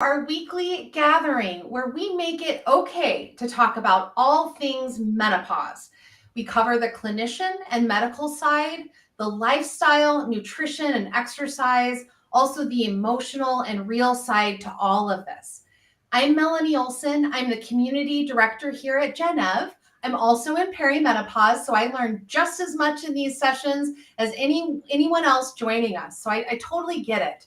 our weekly gathering where we make it okay to talk about all things menopause. We cover the clinician and medical side, the lifestyle, nutrition, and exercise, also the emotional and real side to all of this. I'm Melanie Olson. I'm the community director here at Gennev. I'm also in perimenopause, so I learned just as much in these sessions as anyone else joining us. So I totally get it.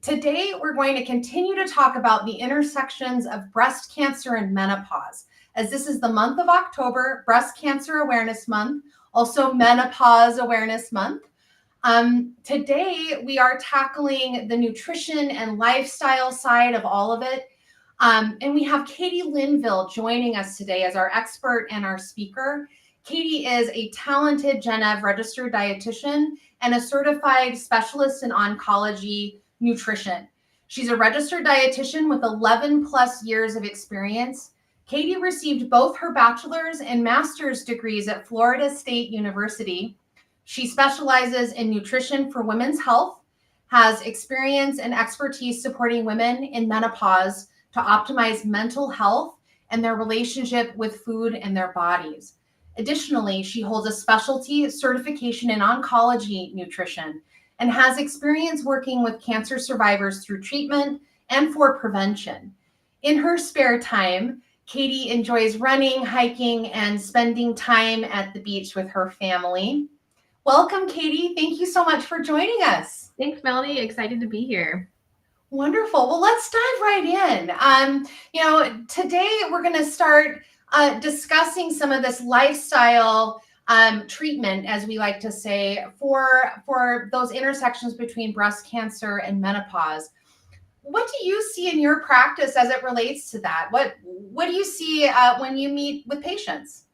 Today, we're going to continue to talk about the intersections of breast cancer and menopause, as this is the month of October, Breast Cancer Awareness Month, also Menopause Awareness Month. Today, we are tackling the nutrition and lifestyle side of all of it. And we have Katie Linville joining us today as our expert and our speaker. Katie is a talented Gennev registered dietitian and a certified specialist in oncology nutrition. She's a registered dietitian with 11 plus years of experience. Katie received both her bachelor's and master's degrees at Florida State University. She specializes in nutrition for women's health, has experience and expertise supporting women in menopause to optimize mental health and their relationship with food and their bodies. Additionally, she holds a specialty certification in oncology nutrition and has experience working with cancer survivors through treatment and for prevention. In her spare time, Katie enjoys running, hiking, and spending time at the beach with her family. Welcome, Katie. Thank you so much for joining us. Thanks, Melanie. Excited to be here. Wonderful. Well, let's dive right in. Today we're going to start discussing some of this lifestyle treatment, as we like to say, for those intersections between breast cancer and menopause. What do you see in your practice as it relates to that? What do you see when you meet with patients?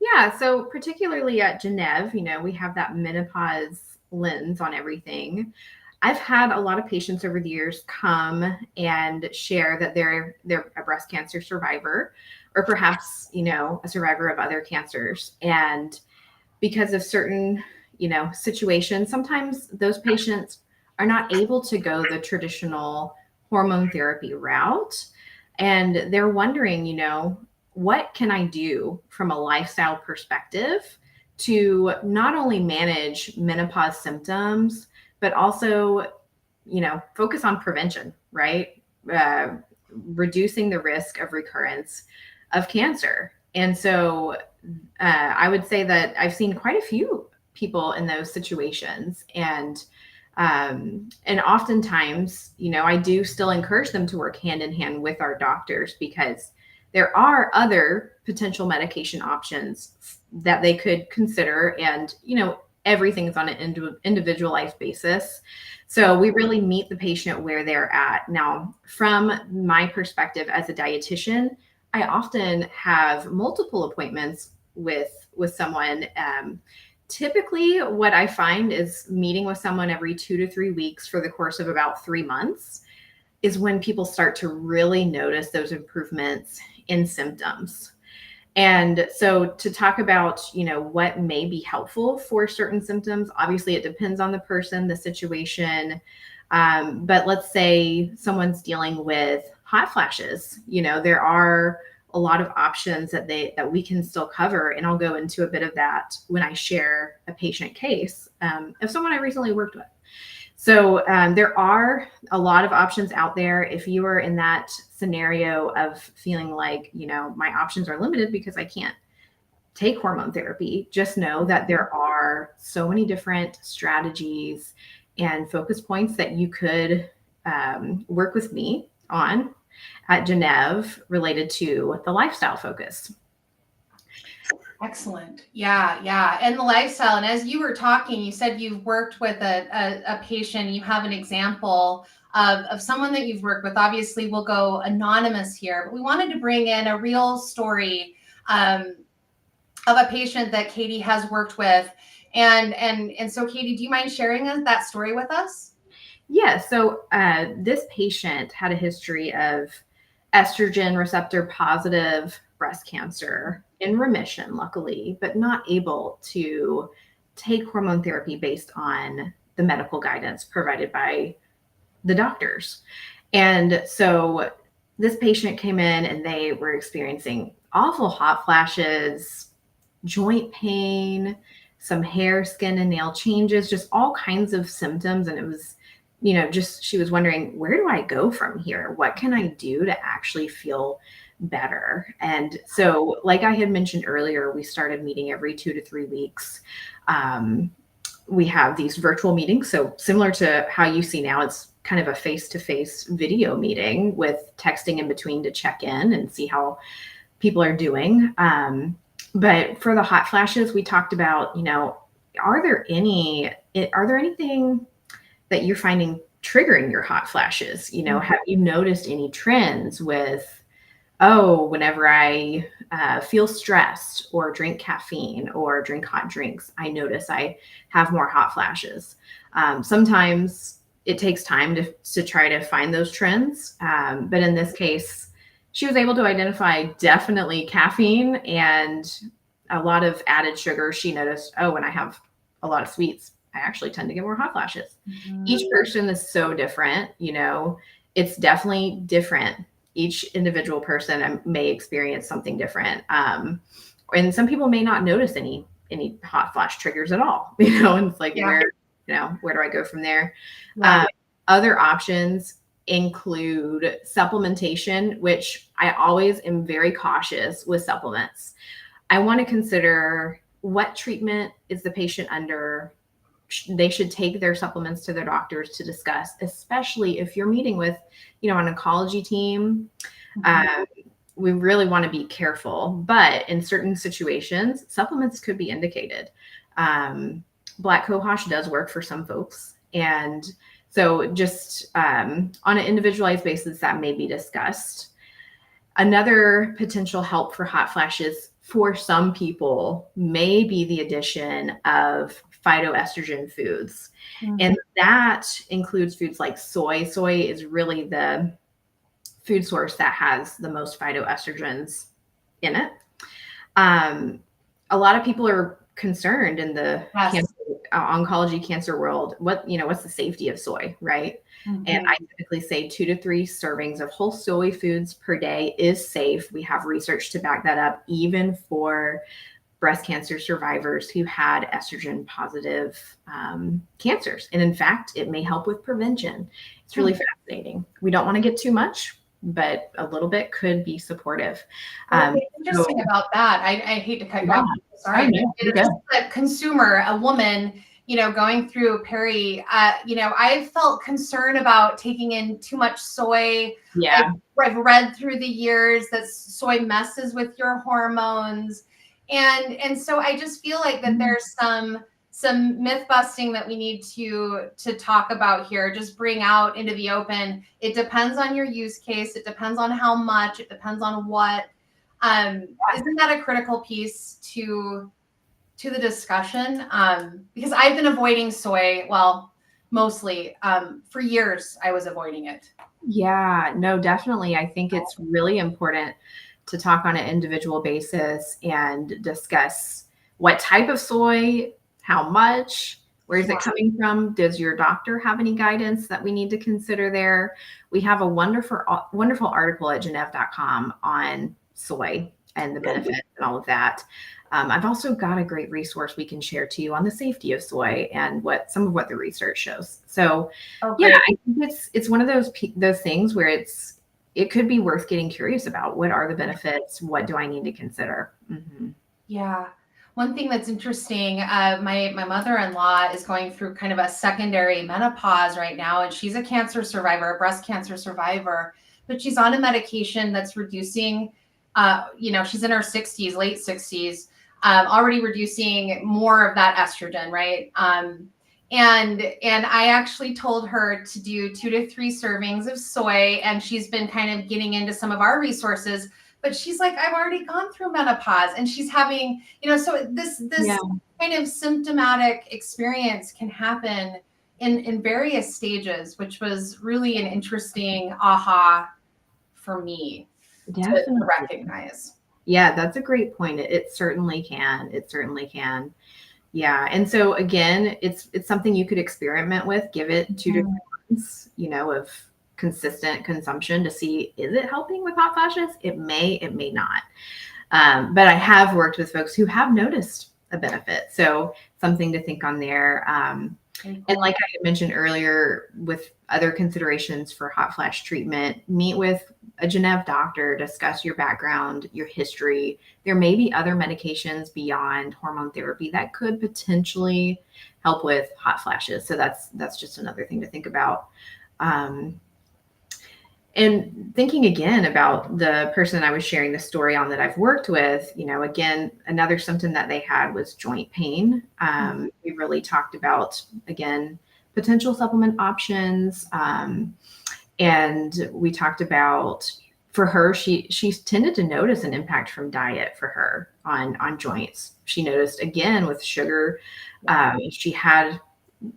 Yeah, so particularly at Gennev, we have that menopause lens on everything. I've had a lot of patients over the years come and share that they're a breast cancer survivor, or perhaps, a survivor of other cancers. And because of certain, situations, sometimes those patients are not able to go the traditional hormone therapy route. And they're wondering, what can I do from a lifestyle perspective to not only manage menopause symptoms, but also, focus on prevention, right? Reducing the risk of recurrence of cancer. And so I would say that I've seen quite a few people in those situations. And oftentimes, I do still encourage them to work hand in hand with our doctors, because there are other potential medication options that they could consider. And, everything's on an individualized basis. So we really meet the patient where they're at. Now, from my perspective as a dietitian, I often have multiple appointments with someone. Typically, what I find is meeting with someone every 2 to 3 weeks for the course of about 3 months is when people start to really notice those improvements in symptoms. And so to talk about, what may be helpful for certain symptoms, obviously it depends on the person, the situation. But let's say someone's dealing with hot flashes, there are a lot of options that we can still cover. And I'll go into a bit of that when I share a patient case of someone I recently worked with. So there are a lot of options out there. If you are in that scenario of feeling like, my options are limited because I can't take hormone therapy, just know that there are so many different strategies and focus points that you could work with me on at Gennev related to the lifestyle focus. Excellent. Yeah. And the lifestyle. And as you were talking, you said you've worked with a patient. You have an example of someone that you've worked with. Obviously, we'll go anonymous here, but we wanted to bring in a real story of a patient that Katie has worked with. And so, Katie, do you mind sharing that story with us? Yeah. So this patient had a history of estrogen receptor positive breast cancer, in remission, luckily, but not able to take hormone therapy based on the medical guidance provided by the doctors. And so this patient came in and they were experiencing awful hot flashes, joint pain, some hair, skin, and nail changes, just all kinds of symptoms. And it was, just she was wondering, where do I go from here? What can I do to actually feel better? And so, like I had mentioned earlier, we started meeting every 2 to 3 weeks. We have these virtual meetings. So similar to how you see now, it's kind of a face-to-face video meeting with texting in between to check in and see how people are doing. But for the hot flashes, we talked about, are there anything that you're finding triggering your hot flashes? Have you noticed any trends with, whenever I feel stressed or drink caffeine or drink hot drinks, I notice I have more hot flashes. Sometimes it takes time to try to find those trends. But in this case, she was able to identify definitely caffeine and a lot of added sugar. She noticed, when I have a lot of sweets, I actually tend to get more hot flashes. Mm-hmm. Each person is so different, it's definitely different. Each individual person may experience something different. And some people may not notice any hot flash triggers at all, and it's like, where do I go from there? Right. Other options include supplementation, which I always am very cautious with supplements. I want to consider what treatment is the patient under. They should take their supplements to their doctors to discuss, especially if you're meeting with, an oncology team. Mm-hmm. We really want to be careful, but in certain situations, supplements could be indicated. Black cohosh does work for some folks. And so just on an individualized basis, that may be discussed. Another potential help for hot flashes for some people may be the addition of phytoestrogen foods. Mm-hmm. And that includes foods like soy. Soy is really the food source that has the most phytoestrogens in it. A lot of people are concerned in the oncology cancer world, what's the safety of soy, right? Mm-hmm. And I typically say 2 to 3 servings of whole soy foods per day is safe. We have research to back that up, even for breast cancer survivors who had estrogen positive cancers. And in fact, it may help with prevention. It's really fascinating. We don't want to get too much, but a little bit could be supportive. Interesting about that. I hate to cut you off. Sorry. Just a consumer, a woman, going through I felt concern about taking in too much soy. Yeah. I've read through the years that soy messes with your hormones. And so I just feel like that there's some myth busting that we need to talk about here, just bring out into the open. It depends on your use case. It depends on how much, it depends on what. Isn't that a critical piece to the discussion? Because I've been avoiding soy, mostly for years. I was avoiding it. Yeah, no, definitely. I think it's really important to talk on an individual basis and discuss what type of soy, how much, where is it coming from? Does your doctor have any guidance that we need to consider there? We have a wonderful article at Gennev.com on soy and the benefits and all of that. I've also got a great resource we can share to you on the safety of soy and some of what the research shows. So I think it's one of those things where it could be worth getting curious about. What are the benefits? What do I need to consider? Mm-hmm. Yeah. One thing that's interesting, my mother-in-law is going through kind of a secondary menopause right now, and she's a cancer survivor, a breast cancer survivor, but she's on a medication that's reducing, she's in her 60s, late 60s, already reducing more of that estrogen, right? And I actually told her to do 2 to 3 servings of soy, and she's been kind of getting into some of our resources. But she's like, I've already gone through menopause, and she's having, so this kind of symptomatic experience can happen in various stages, which was really an interesting aha for me to recognize. Yeah, that's a great point. It certainly can. It certainly can. Yeah. And so again, it's something you could experiment with, give it 2 to 3 months, of consistent consumption to see, is it helping with hot flashes? It may not. But I have worked with folks who have noticed a benefit. So something to think on there. And like I had mentioned earlier, with other considerations for hot flash treatment, meet with a Gennev doctor, discuss your background, your history. There may be other medications beyond hormone therapy that could potentially help with hot flashes. So that's just another thing to think about. And thinking again about the person I was sharing the story on that I've worked with, again, another symptom that they had was joint pain. We really talked about, again, potential supplement options. And we talked about, for her, she tended to notice an impact from diet for her on joints. She noticed, again, with sugar, she had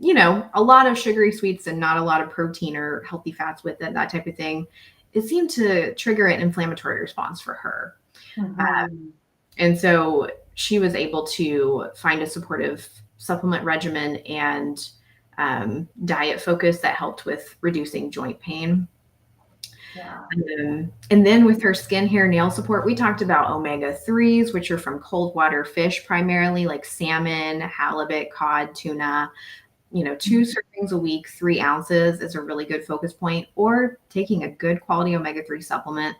a lot of sugary sweets and not a lot of protein or healthy fats with it, that type of thing. It seemed to trigger an inflammatory response for her. And so she was able to find a supportive supplement regimen and diet focus that helped with reducing joint pain. And then with her skin, hair, nail support, we talked about omega-3s, which are from cold water fish, primarily like salmon, halibut, cod, tuna. 2 servings a week, 3 ounces is a really good focus point, or taking a good quality omega-3 supplement.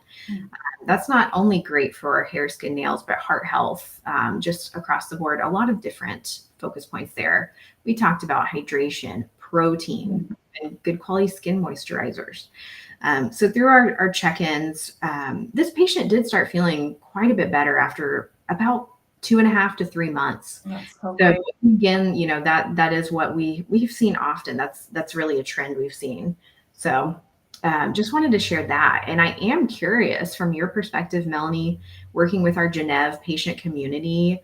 That's not only great for hair, skin, nails, but heart health, just across the board. A lot of different focus points there. We talked about hydration, protein, and good quality skin moisturizers. So through our check-ins, this patient did start feeling quite a bit better after about 2.5 to 3 months. So again, that is what we've seen often. That's really a trend we've seen. So just wanted to share that. And I am curious from your perspective, Melanie, working with our Gennev patient community,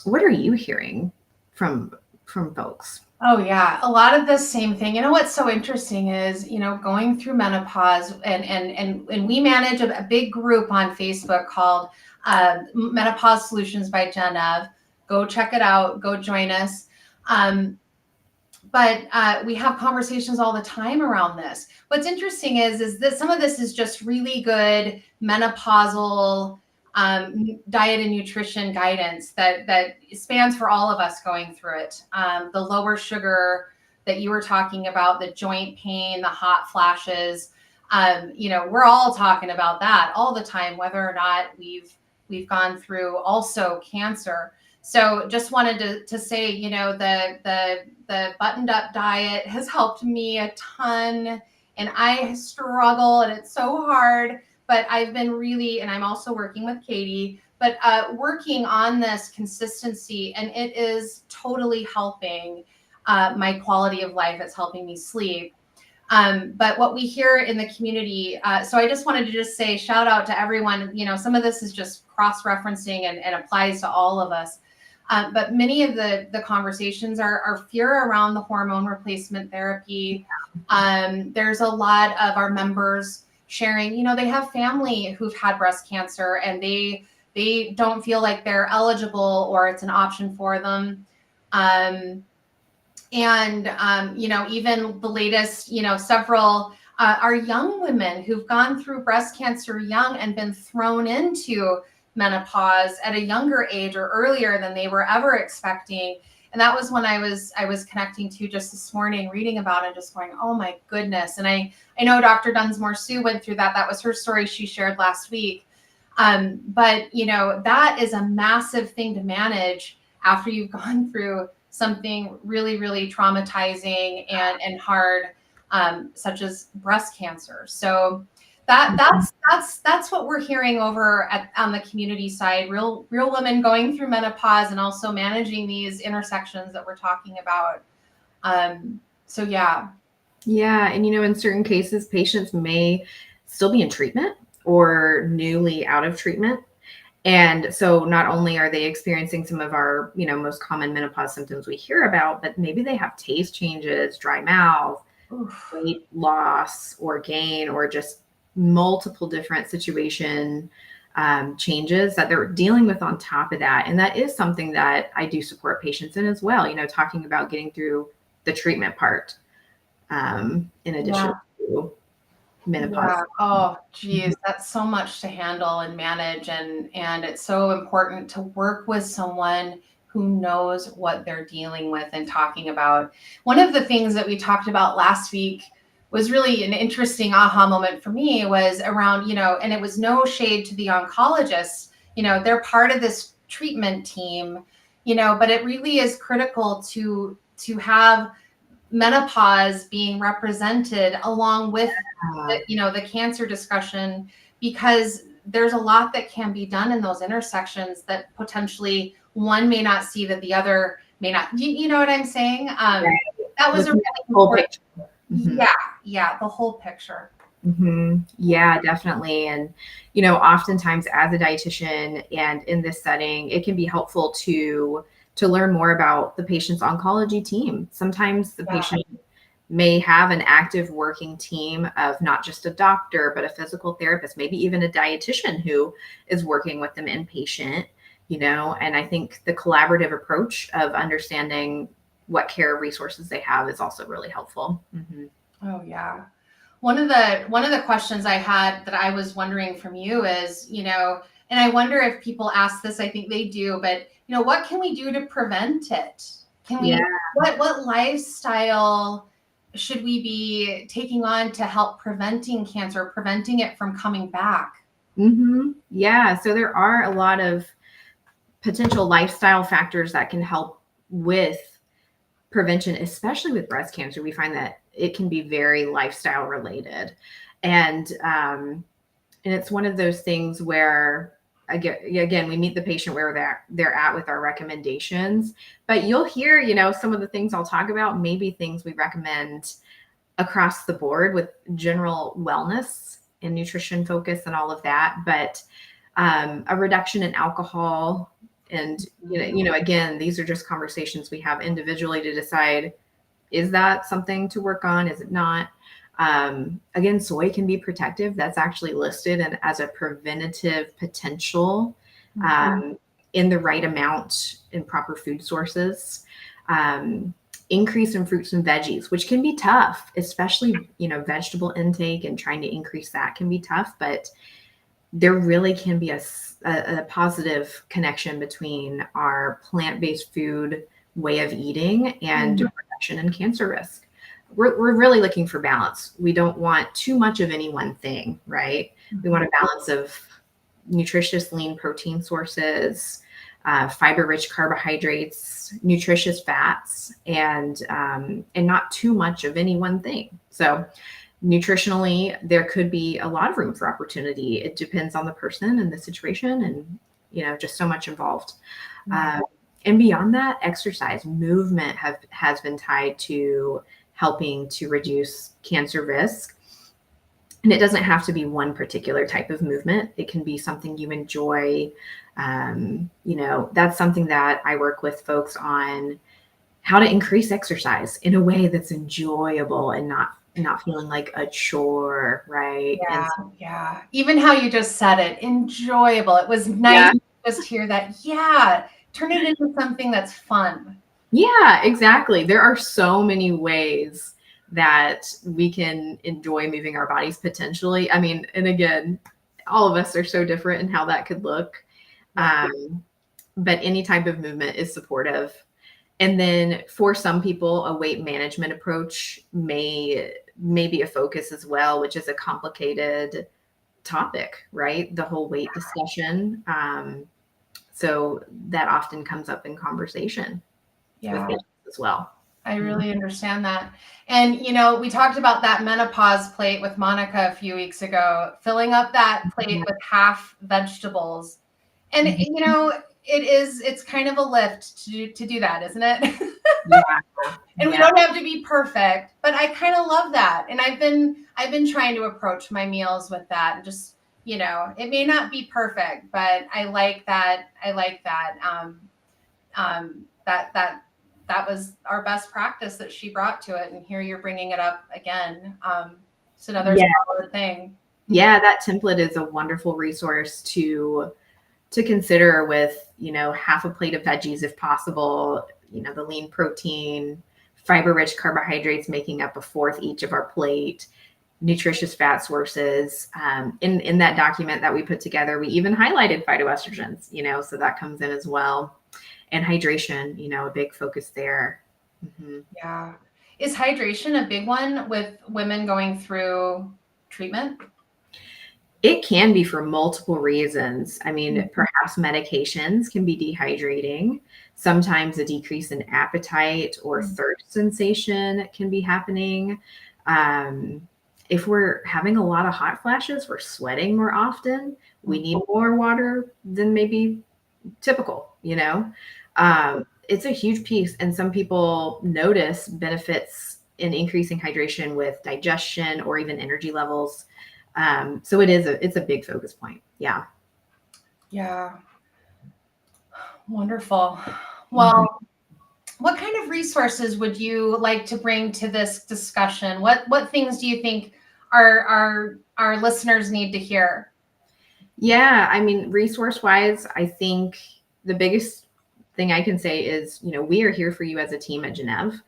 what are you hearing from folks? Oh yeah, a lot of the same thing. What's so interesting is, going through menopause, and we manage a big group on Facebook called Menopause Solutions by Gennev. Go check it out. Go join us. But we have conversations all the time around this. What's interesting is that some of this is just really good menopausal diet and nutrition guidance that spans for all of us going through it. The lower sugar that you were talking about, the joint pain, the hot flashes, we're all talking about that all the time, whether or not we've gone through also cancer. So just wanted to say, the buttoned up diet has helped me a ton, and I struggle, and it's so hard. But I've been and I'm also working with Katie, but working on this consistency, and it is totally helping my quality of life. It's helping me sleep. But what we hear in the community, so I just wanted to just say shout out to everyone. Some of this is just cross-referencing and applies to all of us. But many of the conversations are fear around the hormone replacement therapy. There's a lot of our members sharing, they have family who've had breast cancer, and they don't feel like they're eligible or it's an option for them. Even the latest, several are young women who've gone through breast cancer young and been thrown into menopause at a younger age or earlier than they were ever expecting. And that was when I was connecting to just this morning, reading about it, just going, oh my goodness. And I know Dr. Dunsmore Sue went through that. That was her story she shared last week. But that is a massive thing to manage after you've gone through something really, really traumatizing and hard, such as breast cancer. So that's what we're hearing over on the community side. Real women going through menopause and also managing these intersections that we're talking about. So yeah. Yeah, and in certain cases, patients may still be in treatment or newly out of treatment. And so not only are they experiencing some of our, most common menopause symptoms we hear about, but maybe they have taste changes, dry mouth, weight loss or gain, or just multiple different situation changes that they're dealing with on top of that. And that is something that I do support patients in as well, talking about getting through the treatment part in addition to to menopause. Yeah. Oh, geez, that's so much to handle and manage, and it's so important to work with someone who knows what they're dealing with and talking about. One of the things that we talked about last week was really an interesting aha moment for me was around, and it was no shade to the oncologists, they're part of this treatment team, but it really is critical to have menopause being represented along with the cancer discussion, because there's a lot that can be done in those intersections that potentially one may not see that the other may not. You know what I'm saying? Right. That was a Looking really at the whole important. picture. Mhm. Yeah, the whole picture. Yeah, definitely. And, oftentimes as a dietitian and in this setting, it can be helpful to learn more about the patient's oncology team. Sometimes the Yeah. patient may have an active working team of not just a doctor, but a physical therapist, maybe even a dietitian who is working with them inpatient, and I think the collaborative approach of understanding what care resources they have is also really helpful. Oh yeah. One of the questions I had that I was wondering from you is, and I wonder if people ask this, I think they do, but what can we do to prevent it? Can Yeah. we what lifestyle should we be taking on to help preventing cancer, preventing it from coming back? Yeah. So there are a lot of potential lifestyle factors that can help with prevention, especially with breast cancer. We find that it can be very lifestyle related. And it's one of those things where again, we meet the patient where they're at with our recommendations, but you'll hear, some of the things I'll talk about, maybe things we recommend across the board with general wellness and nutrition focus and all of that. But a reduction in alcohol and, again, these are just conversations we have individually to decide, is that something to work on? Is it not? Again, soy can be protective. That's actually listed and as a preventative potential in the right amount in proper food sources. Increase in fruits and veggies, which can be tough, especially, vegetable intake and trying to increase that can be tough, but there really can be a positive connection between our plant-based food way of eating and reduction in cancer risk. We're really looking for balance. We don't want too much of any one thing, right? We want a balance of nutritious lean protein sources, fiber-rich carbohydrates, nutritious fats, and not too much of any one thing. So nutritionally, there could be a lot of room for opportunity. It depends on the person and the situation and, just so much involved. And beyond that, exercise, movement has been tied to helping to reduce cancer risk. And it doesn't have to be one particular type of movement. It can be something you enjoy. That's something that I work with folks on, how to increase exercise in a way that's enjoyable and not feeling like a chore, right? Yeah. Even how you just said it, enjoyable. It was nice to just hear that. Yeah. Turn it into something that's fun. Yeah, exactly. There are so many ways that we can enjoy moving our bodies potentially. I mean, and again, all of us are so different in how that could look. But any type of movement is supportive. And then for some people, a weight management approach may be a focus as well, which is a complicated topic, right? The whole weight discussion. So that often comes up in conversation with patients as well. I really understand that. And, we talked about that menopause plate with Monica a few weeks ago, filling up that plate with half vegetables. And, it's kind of a lift to do that, isn't it? And we don't have to be perfect, but I kind of love that. And I've been trying to approach my meals with that, and just, it may not be perfect, but I like that. That was our best practice that she brought to it. And here you're bringing it up again. It's another solid thing. Yeah, that template is a wonderful resource to consider with, half a plate of veggies if possible, the lean protein, fiber-rich carbohydrates making up a fourth each of our plate. nutritious fat sources. In that document that we put together, we even highlighted phytoestrogens, so that comes in as well. And hydration, a big focus there. Mm-hmm. Yeah. Is hydration a big one with women going through treatment? It can be for multiple reasons. I mean, perhaps medications can be dehydrating. Sometimes a decrease in appetite or thirst sensation can be happening. If we're having a lot of hot flashes, we're sweating more often, we need more water than maybe typical, it's a huge piece. And some people notice benefits in increasing hydration with digestion or even energy levels. So it's a big focus point. Yeah. Yeah. Wonderful. Well, what kind of resources would you like to bring to this discussion? What things do you think our listeners need to hear? Yeah, I mean, resource wise, I think the biggest thing I can say is, we are here for you as a team at Gennev.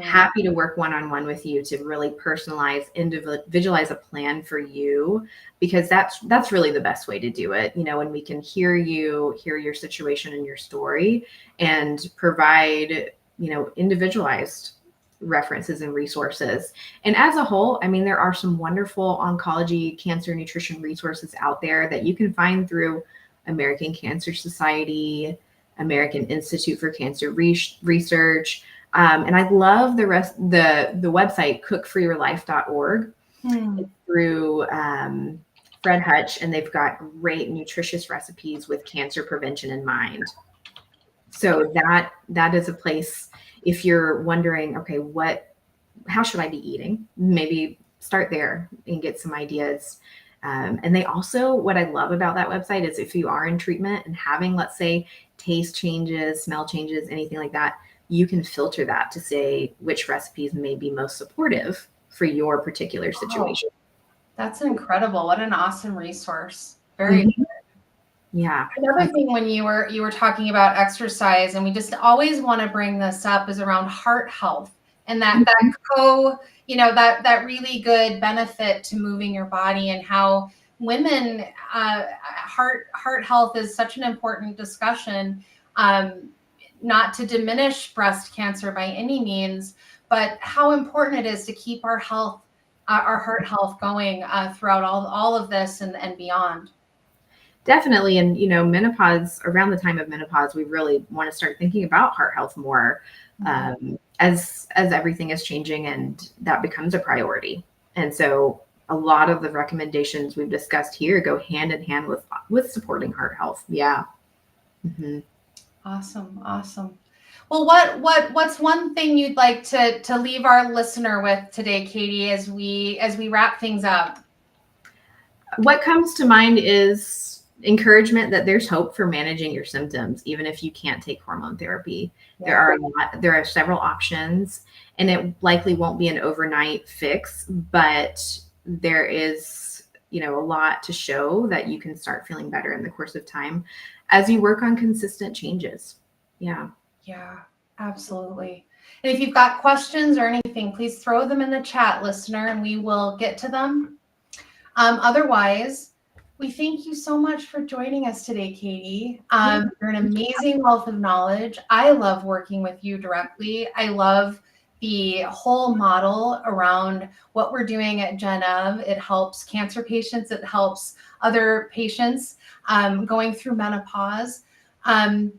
Happy to work one-on-one with you to really personalize, individualize a plan for you, because that's really the best way to do it. When we can hear your situation and your story, and provide, individualized references and resources. And as a whole, I mean, there are some wonderful oncology, cancer nutrition resources out there that you can find through American Cancer Society, American Institute for Cancer Research. And I love the website cookforyourlife.org. It's through Fred Hutch, and they've got great nutritious recipes with cancer prevention in mind. So that is a place, if you're wondering, okay, how should I be eating? Maybe start there and get some ideas. And they also, what I love about that website is if you are in treatment and having, let's say, taste changes, smell changes, anything like that, you can filter that to say which recipes may be most supportive for your particular situation. That's incredible. What an awesome resource. Very good. Yeah. Another thing when you were talking about exercise, and we just always want to bring this up, is around heart health, and that really good benefit to moving your body, and how women heart health is such an important discussion. Not to diminish breast cancer by any means, but how important it is to keep our heart health going throughout all of this and beyond. Definitely. And, menopause, around the time of menopause, we really want to start thinking about heart health more, as everything is changing, and that becomes a priority. And so a lot of the recommendations we've discussed here go hand in hand with supporting heart health. Yeah. Mm-hmm. Awesome. Well, what's one thing you'd like to leave our listener with today, Katie, as we wrap things up? What comes to mind is encouragement that there's hope for managing your symptoms, even if you can't take hormone therapy. Yeah. There are several options, and it likely won't be an overnight fix, but there is, a lot to show that you can start feeling better in the course of time as you work on consistent changes. Yeah. Yeah, absolutely. And if you've got questions or anything, please throw them in the chat, listener, and we will get to them. Otherwise, we thank you so much for joining us today, Katie. You're an amazing wealth of knowledge. I love working with you directly. I love the whole model around what we're doing at Gennev. It helps cancer patients. It helps other patients going through menopause. And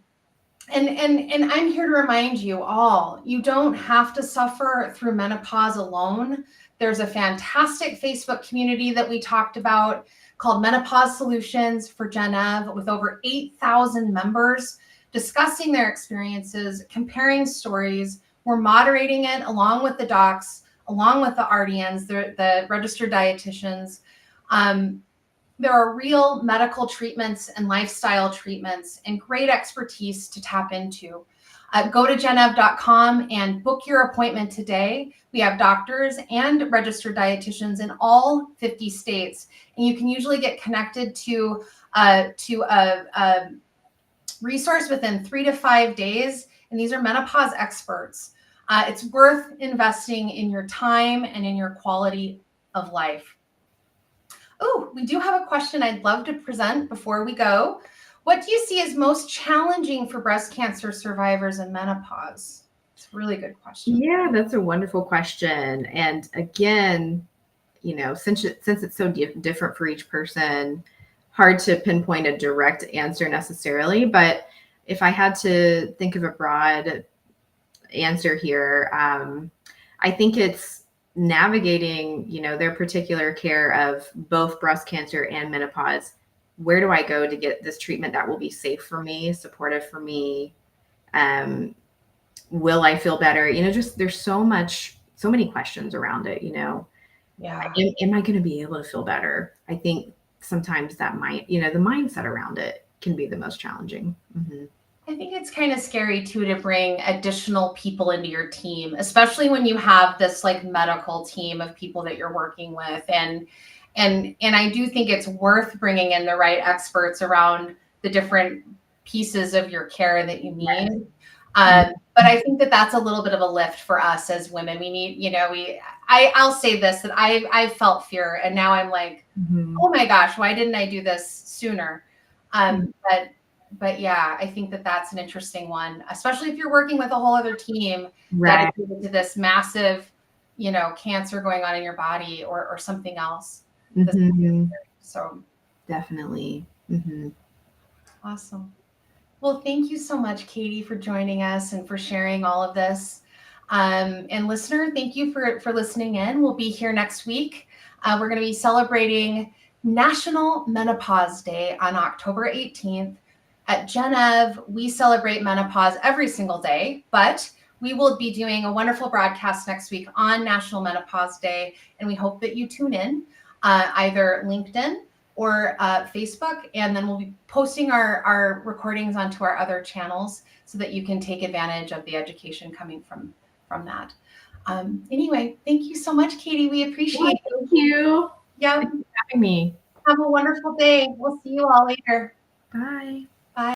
I'm here to remind you all, you don't have to suffer through menopause alone. There's a fantastic Facebook community that we talked about called Menopause Solutions for Gennev, with over 8,000 members discussing their experiences, comparing stories. We're moderating it along with the docs, along with the RDNs, the registered dietitians. There are real medical treatments and lifestyle treatments and great expertise to tap into. Go to gennev.com and book your appointment today. We have doctors and registered dietitians in all 50 states, and you can usually get connected to a resource within 3 to 5 days, and these are menopause experts. It's worth investing in your time and in your quality of life. Oh, we do have a question I'd love to present before we go. What do you see as most challenging for breast cancer survivors in menopause? It's a really good question. Yeah, that's a wonderful question. And again, since it's so different for each person, hard to pinpoint a direct answer necessarily. But if I had to think of a broad answer here, I think it's navigating, their particular care of both breast cancer and menopause. Where do I go to get this treatment that will be safe for me, supportive for me? Will I feel better? Just there's so many questions around it, Yeah. Am I going to be able to feel better? I think sometimes that might, the mindset around it can be the most challenging. Mm-hmm. I think it's kind of scary too to bring additional people into your team, especially when you have this like medical team of people that you're working with. And I do think it's worth bringing in the right experts around the different pieces of your care that you need. But I think that that's a little bit of a lift for us as women. We need, I'll say this, that I've felt fear, and now I'm like, oh my gosh, why didn't I do this sooner? But yeah, I think that that's an interesting one, especially if you're working with a whole other team dedicated to this massive, cancer going on in your body or something else. So definitely. Awesome. Well, thank you so much, Katie, for joining us and for sharing all of this. And listener, thank you for listening in. We'll be here next week. We're going to be celebrating National Menopause Day on October 18th. At Gennev, we celebrate menopause every single day, but we will be doing a wonderful broadcast next week on National Menopause Day, and we hope that you tune in, either LinkedIn or Facebook, and then we'll be posting our recordings onto our other channels so that you can take advantage of the education coming from that. Anyway, thank you so much, Katie. We appreciate it. Thank you. Yeah. Thanks for having me. Have a wonderful day. We'll see you all later. Bye.